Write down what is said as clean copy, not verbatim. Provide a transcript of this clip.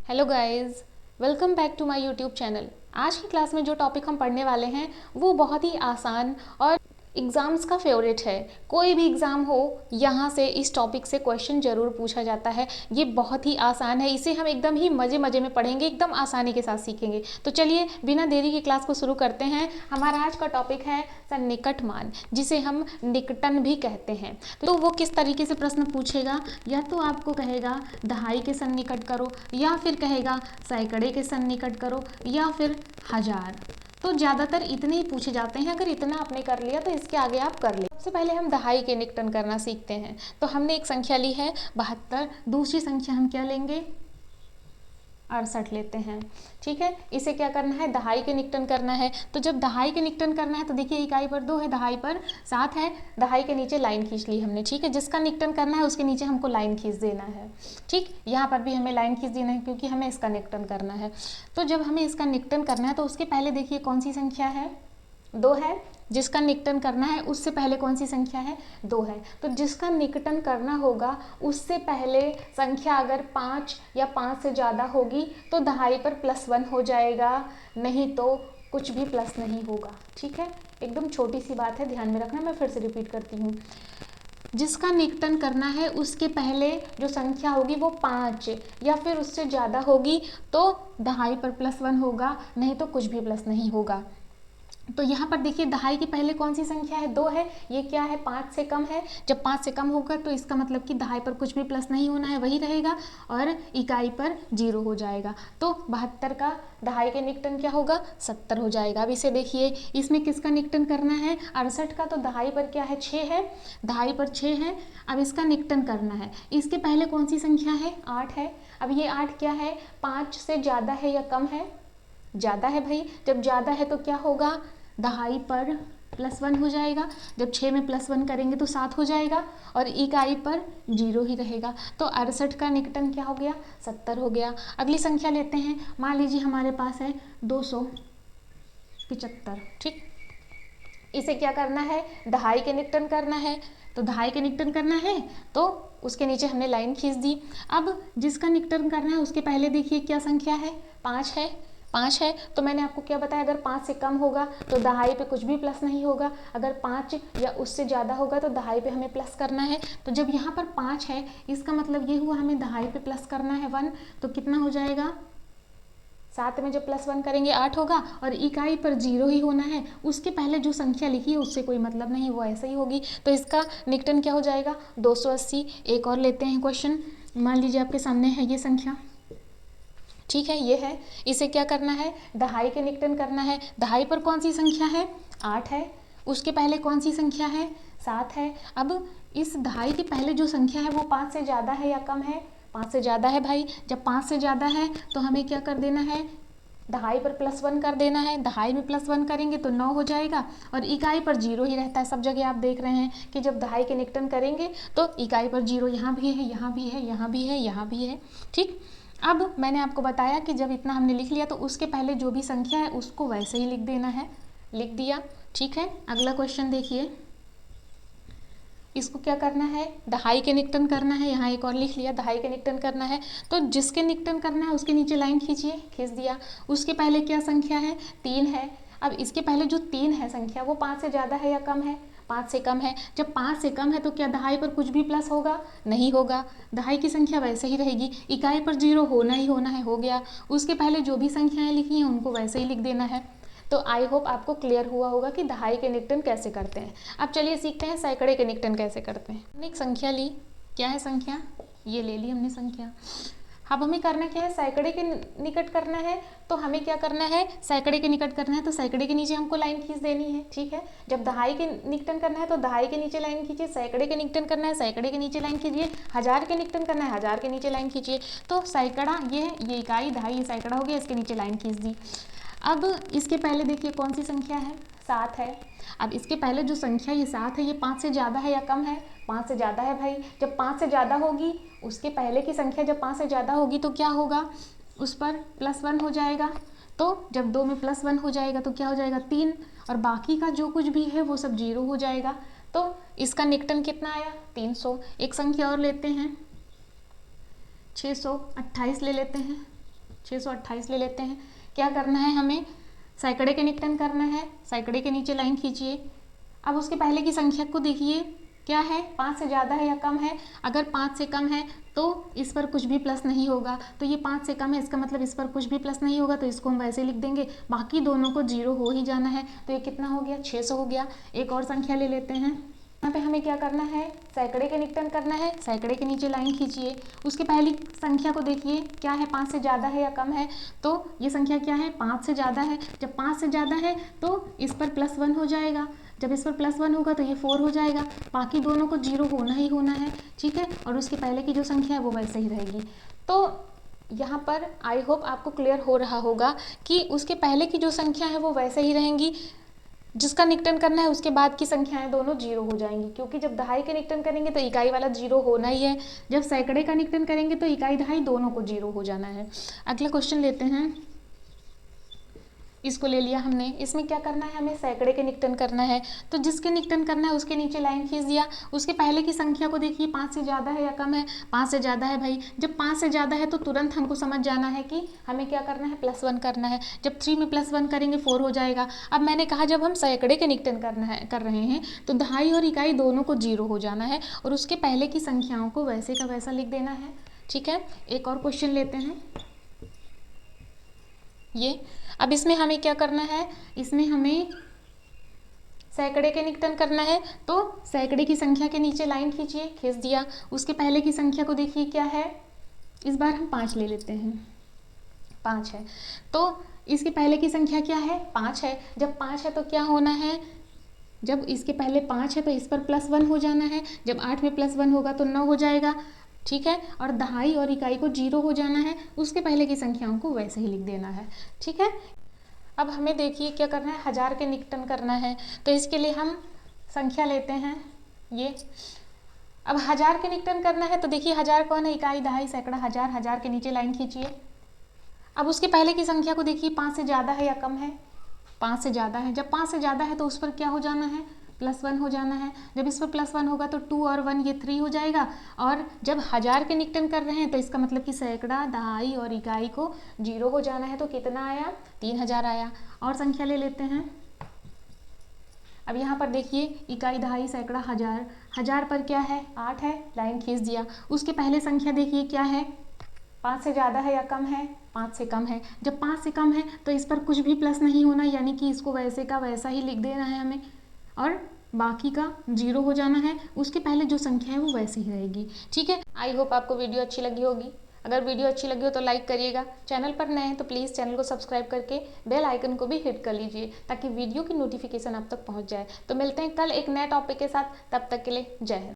Hello guys, welcome back to my YouTube channel. आज की class में जो टॉपिक हम पढ़ने वाले हैं वो बहुत ही आसान और एग्ज़ाम्स का फेवरेट है। कोई भी एग्ज़ाम हो, यहाँ से इस टॉपिक से क्वेश्चन ज़रूर पूछा जाता है। ये बहुत ही आसान है, इसे हम एकदम ही मज़े मज़े में पढ़ेंगे, एकदम आसानी के साथ सीखेंगे। तो चलिए बिना देरी की क्लास को शुरू करते हैं। हमारा आज का टॉपिक है सन्निकट मान, जिसे हम निकटन भी कहते हैं। तो वो किस तरीके से प्रश्न पूछेगा, या तो आपको कहेगा दहाई के सन्निकट करो, या फिर कहेगा सैकड़े के सन्निकट करो, या फिर हजार। तो ज़्यादातर इतने ही पूछे जाते हैं। अगर इतना आपने कर लिया तो इसके आगे आप कर ले। सबसे पहले हम दहाई के निकटन करना सीखते हैं। तो हमने एक संख्या ली है 72, दूसरी संख्या हम क्या लेंगे, 68 लेते हैं। ठीक है, इसे क्या करना है, दहाई के निकटन करना है। तो जब दहाई के निकटन करना है तो देखिए इकाई पर 2 है, दहाई पर 7 है। दहाई के नीचे लाइन खींच ली हमने। ठीक है, जिसका निकटन करना है उसके नीचे हमको लाइन खींच देना है। ठीक, यहाँ पर भी हमें लाइन खींच देना है क्योंकि हमें इसका निकटन करना है। तो जब हमें इसका निकटन करना है तो उसके पहले देखिए कौन सी संख्या है, 2 है। जिसका निकटन करना है उससे पहले कौन सी संख्या है, 2 है। तो जिसका निकटन करना होगा उससे पहले संख्या अगर 5 या 5 से ज़्यादा होगी तो दहाई पर +1 हो जाएगा, नहीं तो कुछ भी प्लस नहीं होगा। ठीक है, एकदम छोटी सी बात है, ध्यान में रखना। मैं फिर से रिपीट करती हूँ, जिसका निकटन करना है उसके पहले जो संख्या होगी वो 5 या फिर उससे ज़्यादा होगी तो दहाई पर +1 होगा, नहीं तो कुछ भी प्लस नहीं होगा। तो यहाँ पर देखिए दहाई के पहले कौन सी संख्या है, 2 है। ये क्या है, 5 से कम है। जब 5 से कम होगा तो इसका मतलब कि दहाई पर कुछ भी प्लस नहीं होना है, वही रहेगा और इकाई पर 0 हो जाएगा। तो 72 का दहाई के निकटन क्या होगा, 70 हो जाएगा। अब इसे देखिए, इसमें किसका निकटन करना है, 68 का। तो दहाई पर क्या है, 6 है, दहाई पर 6 है। अब इसका निकटन करना है, इसके पहले कौन सी संख्या है, 8 है। अब ये 8 क्या है, 5 से ज़्यादा है या कम है, ज़्यादा है भाई। जब ज़्यादा है तो क्या होगा, दहाई पर +1 हो जाएगा। जब 6 में +1 करेंगे तो 7 हो जाएगा और इकाई पर 0 ही रहेगा। तो 68 का निकटन क्या हो गया, 70 हो गया। अगली संख्या लेते हैं, मान लीजिए हमारे पास है 275। ठीक, इसे क्या करना है, दहाई के निकटन करना है। तो दहाई के निकटन करना है तो उसके नीचे हमने लाइन खींच दी। अब जिसका निकटन करना है उसके पहले देखिए क्या संख्या है, 5 है। 5 है तो मैंने आपको क्या बताया, अगर 5 से कम होगा तो दहाई पे कुछ भी प्लस नहीं होगा, अगर 5 या उससे ज़्यादा होगा तो दहाई पे हमें प्लस करना है। तो जब यहाँ पर 5 है इसका मतलब ये हुआ हमें दहाई पे प्लस करना है 1। तो कितना हो जाएगा, 7 में जब +1 करेंगे 8 होगा और इकाई पर 0 ही होना है। उसके पहले जो संख्या लिखी है उससे कोई मतलब नहीं, वो ऐसे ही होगी। तो इसका निकटन क्या हो जाएगा, 280। एक और लेते हैं क्वेश्चन, मान लीजिए आपके सामने है ये संख्या। ठीक है, ये है। इसे क्या करना है, दहाई के निकटन करना है। दहाई पर कौन सी संख्या है, 8 है। उसके पहले कौन सी संख्या है, 7 है। अब इस दहाई के पहले जो संख्या है वो 5 से ज़्यादा है या कम है, 5 से ज़्यादा है भाई। जब 5 से ज़्यादा है तो हमें क्या कर देना है, दहाई पर +1 कर देना है। दहाई में +1 करेंगे तो 9 हो जाएगा और इकाई पर 0 ही रहता है। सब जगह आप देख रहे हैं कि जब दहाई के निकटन करेंगे तो इकाई पर 0 यहाँ भी है, यहाँ भी है, यहाँ भी है, यहाँ भी है। ठीक, अब मैंने आपको बताया कि जब इतना हमने लिख लिया तो उसके पहले जो भी संख्या है उसको वैसे ही लिख देना है, लिख दिया। ठीक है, अगला क्वेश्चन देखिए, इसको क्या करना है, दहाई के निकटन करना है। यहाँ एक और लिख लिया, दहाई के निकटन करना है। तो जिसके निकटन करना है उसके नीचे लाइन खींचिए, खींच दिया। उसके पहले क्या संख्या है, 3 है। अब इसके पहले जो 3 है संख्या वो 5 से ज़्यादा है या कम है, 5 से कम है। जब 5 से कम है तो क्या दहाई पर कुछ भी प्लस होगा, नहीं होगा। दहाई की संख्या वैसे ही रहेगी, इकाई पर 0 होना ही होना है, हो गया। उसके पहले जो भी संख्याएं लिखी हैं उनको वैसे ही लिख देना है। तो आई होप आपको क्लियर हुआ होगा कि दहाई के निकटन कैसे करते हैं। अब चलिए सीखते हैं सैकड़े के निकटन कैसे करते हैं। हमने एक संख्या ली, क्या है संख्या, ये ले ली हमने संख्या। अब हमें करना क्या है, सैकड़े के निकट करना है। तो हमें क्या करना है, सैकड़े के निकट करना है तो सैकड़े के नीचे हमको लाइन खींच देनी है। ठीक है, जब दहाई के निकटन करना है तो दहाई के नीचे लाइन खींचिए। सैकड़े के निकटन करना है, सैकड़े के नीचे लाइन खींचिए। हजार के निकटन करना है, हजार के नीचे लाइन खींचिए। तो सैकड़ा ये इकाई, दहाई ये सैकड़ा हो गया, इसके नीचे लाइन खींच दी। अब इसके पहले देखिए कौन सी संख्या है, 7 है। अब इसके पहले जो संख्या ये 7 है ये 5 से ज़्यादा है या कम है, 5 से ज़्यादा है भाई। जब 5 से ज़्यादा होगी, उसके पहले की संख्या जब 5 से ज़्यादा होगी तो क्या होगा, उस पर +1 हो जाएगा। तो जब 2 में +1 हो जाएगा तो क्या हो जाएगा, 3, और बाकी का जो कुछ भी है वो सब 0 हो जाएगा। तो इसका निकटन कितना आया, 300। एक संख्या और लेते हैं, 628 ले लेते हैं। 628 ले लेते हैं। क्या करना है हमें, सैकड़े के निकटन करना है। सैकड़े के नीचे लाइन खींचिए। अब उसके पहले की संख्या को देखिए क्या है, 5 से ज़्यादा है या कम है। अगर 5 से कम है तो इस पर कुछ भी प्लस नहीं होगा, तो ये 5 से कम है, इसका मतलब इस पर कुछ भी प्लस नहीं होगा, तो इसको हम वैसे लिख देंगे। बाकी दोनों को 0 हो ही जाना है। तो ये कितना हो गया, 600 हो गया। एक और संख्या ले लेते हैं। यहाँ पे हमें क्या करना है, सैकड़े के निकटन करना है। सैकड़े के नीचे लाइन खींचिए। उसके पहली संख्या को देखिए क्या है, 5 से ज़्यादा है या कम है। तो ये संख्या क्या है, 5 से ज़्यादा है। जब 5 से ज़्यादा है तो इस पर +1 हो जाएगा। जब इस पर +1 होगा तो ये 4 हो जाएगा। बाकी दोनों को 0 होना ही होना है, ठीक है। और उसके पहले की जो संख्या है वो वैसे ही रहेगी। तो यहाँ पर आई होप आपको क्लियर हो रहा होगा कि उसके पहले की जो संख्या है वो वैसे ही रहेंगी। जिसका निकटन करना है उसके बाद की संख्याएं दोनों 0 हो जाएंगी, क्योंकि जब दहाई के निकटन करेंगे तो इकाई वाला 0 होना ही है। जब सैकड़े का निकटन करेंगे तो इकाई दहाई दोनों को 0 हो जाना है। अगला क्वेश्चन लेते हैं। इसको ले लिया हमने। इसमें क्या करना है, हमें सैकड़े के निकटन करना है। तो जिसके निकटन करना है उसके नीचे लाइन खींच दिया। उसके पहले की संख्या को देखिए, 5 से ज़्यादा है या कम है। 5 से ज़्यादा है भाई। जब 5 से ज़्यादा है तो तुरंत हमको समझ जाना है कि हमें क्या करना है, +1 करना है। जब 3 में +1 करेंगे 4 हो जाएगा। अब मैंने कहा जब हम सैकड़े के निकटन कर रहे हैं तो दहाई और इकाई दोनों को 0 हो जाना है और उसके पहले की संख्याओं को वैसे का वैसा लिख देना है, ठीक है। एक और क्वेश्चन लेते हैं ये। अब इसमें हमें क्या करना है, इसमें हमें सैकड़े के निकटन करना है। तो सैकड़े की संख्या के नीचे लाइन खींचिए, खींच दिया। उसके पहले की संख्या को देखिए क्या है, इस बार हम 5 ले लेते हैं। 5 है तो इसके पहले की संख्या क्या है, 5 है। जब 5 है तो क्या होना है, जब इसके पहले 5 है तो इस पर +1 हो जाना है। जब 8 में +1 होगा तो 9 हो जाएगा, ठीक है। और दहाई और इकाई को 0 हो जाना है। उसके पहले की संख्याओं को वैसे ही लिख देना है, ठीक है। अब हमें देखिए क्या करना है, 1000 के निकटन करना है। तो इसके लिए हम संख्या लेते हैं ये। अब 1000 के निकटन करना है तो देखिए 1000 कौन है, इकाई दहाई सैकड़ा 1000। 1000 के नीचे लाइन खींचिए। अब उसके पहले की संख्या को देखिए, 5 से ज़्यादा है या कम है। 5 से ज़्यादा है। जब 5 से ज़्यादा है तो उस पर क्या हो जाना है, +1 हो जाना है। जब इस पर +1 होगा तो 2 और 1 ये 3 हो जाएगा। और जब 1000 के निकटन कर रहे हैं तो इसका मतलब कि सैकड़ा दहाई और इकाई को 0 हो जाना है। तो कितना आया, 3000 आया। और संख्या ले लेते हैं। अब यहाँ पर देखिए इकाई दहाई सैकड़ा 1000। 1000 पर क्या है, 8 है, लाइन खींच दिया। उसके पहले संख्या देखिए क्या है, 5 से ज़्यादा है या कम है, 5 से कम है। जब 5 से कम है तो इस पर कुछ भी प्लस नहीं होना, यानी कि इसको वैसे का वैसा ही लिख देना है हमें। और बाकी का 0 हो जाना है। उसके पहले जो संख्या है वो वैसे ही रहेगी, ठीक है। आई होप आपको वीडियो अच्छी लगी होगी। अगर वीडियो अच्छी लगी हो तो लाइक करिएगा। चैनल पर नए हैं तो प्लीज़ चैनल को सब्सक्राइब करके बेल आइकन को भी हिट कर लीजिए, ताकि वीडियो की नोटिफिकेशन आप तक पहुंच जाए। तो मिलते हैं कल एक नए टॉपिक के साथ, तब तक के लिए जय हिंद।